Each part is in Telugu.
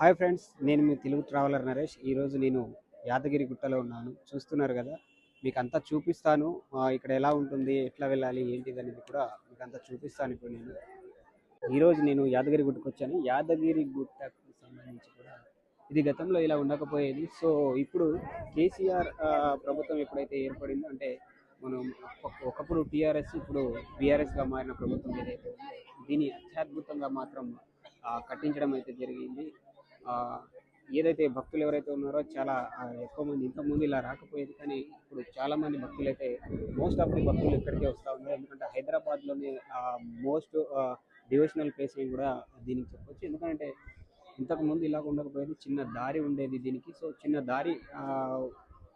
హాయ్ ఫ్రెండ్స్, నేను మీ తెలుగు ట్రావెలర్ నరేష్. ఈరోజు నేను యాదగిరి గుట్టలో ఉన్నాను. చూస్తున్నారు కదా, మీకు అంతా చూపిస్తాను. ఇక్కడ ఎలా ఉంటుంది, ఎట్లా వెళ్ళాలి, ఏంటిది అనేది కూడా మీకు అంతా చూపిస్తాను. ఇప్పుడు ఈరోజు నేను యాదగిరి గుట్టకు వచ్చాను. యాదగిరి గుట్టకు సంబంధించి కూడా ఇది గతంలో ఇలా ఉండకపోయేది. సో ఇప్పుడు కేసీఆర్ ప్రభుత్వం ఎప్పుడైతే ఏర్పడిందో, అంటే మనం ఒకప్పుడు టీఆర్ఎస్, ఇప్పుడు బీఆర్ఎస్గా మారిన ప్రభుత్వం ఏదైతే ఉందో, దీన్ని అత్యద్భుతంగా మాత్రం కట్టించడం అయితే జరిగింది. ఆ, ఏదైతే భక్తులు ఎవరైతే ఉన్నారో చాలా ఎక్కువ మంది, ఇంతకుముందు ఇలా రాకపోయేది, కానీ ఇప్పుడు చాలా మంది భక్తులు అయితే మోస్ట్ ఆఫ్ ది భక్తులు ఇక్కడికే వస్తూ ఉన్నారు. ఎందుకంటే హైదరాబాద్లోనే మోస్ట్ డివోషనల్ ప్లేస్ అని కూడా దీనికి చెప్పొచ్చు. ఎందుకంటే ఇంతకు ముందు ఇలాగ ఉండకపోయేది, చిన్న దారి ఉండేది దీనికి. సో చిన్న దారి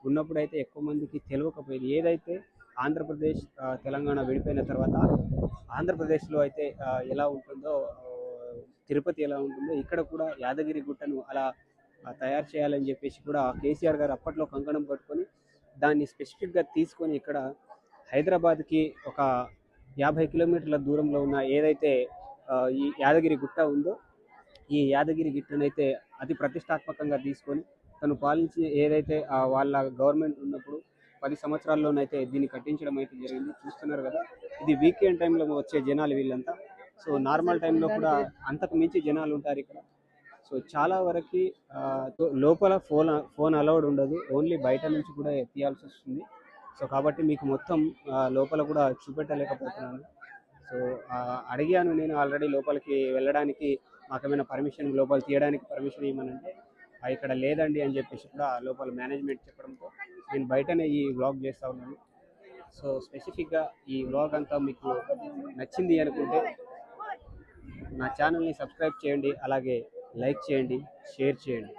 ఉన్నప్పుడు అయితే ఎక్కువ మందికి తెలియకపోయేది. ఏదైతే ఆంధ్రప్రదేశ్ తెలంగాణ విడిపోయిన తర్వాత ఆంధ్రప్రదేశ్లో అయితే ఎలా ఉంటుందో, తిరుపతి ఎలా ఉంటుందో, ఇక్కడ కూడా యాదగిరి గుట్టను అలా తయారు చేయాలని చెప్పేసి కూడా కేసీఆర్ గారు అప్పట్లో కంకణం పట్టుకొని దాన్ని స్పెసిఫిక్గా తీసుకొని ఇక్కడ హైదరాబాద్కి ఒక 50 కిలోమీటర్ల దూరంలో ఉన్న ఏదైతే ఈ యాదగిరి గుట్ట ఉందో, ఈ యాదగిరి గుట్టనైతే అతి ప్రతిష్టాత్మకంగా తీసుకొని తను పాలించి ఏదైతే వాళ్ళ గవర్నమెంట్ ఉన్నప్పుడు 10 సంవత్సరాల్లోనైతే దీన్ని కట్టించడం అయితే జరిగింది. చూస్తున్నారు కదా, ఇది వీకెండ్ టైంలో వచ్చే జనాలు వీళ్ళంతా. సో నార్మల్ టైంలో కూడా అంతకు మించి జనాలు ఉంటారు ఇక్కడ. సో చాలా వరకు లోపల ఫోన్ అలౌడ్ ఉండదు, ఓన్లీ బయట నుంచి కూడా తీయాల్సి వస్తుంది. సో కాబట్టి మీకు మొత్తం లోపల కూడా చూపెట్టలేకపోతున్నాను. సో అడిగాను నేను ఆల్రెడీ లోపలికి వెళ్ళడానికి మాకేమైనా పర్మిషన్, లోపల తీయడానికి పర్మిషన్ ఇవ్వమనంటే ఇక్కడ లేదండి అని చెప్పేసి కూడా లోపల మేనేజ్మెంట్ చెప్పడంతో నేను బయటనే ఈ వ్లాగ్ చేస్తూ ఉన్నాను. సో స్పెసిఫిక్గా ఈ వ్లాగ్ అంతా మీకు నచ్చింది అనుకుంటే నా ఛానల్ని సబ్స్క్రైబ్ చేయండి, అలాగే లైక్ చేయండి, షేర్ చేయండి.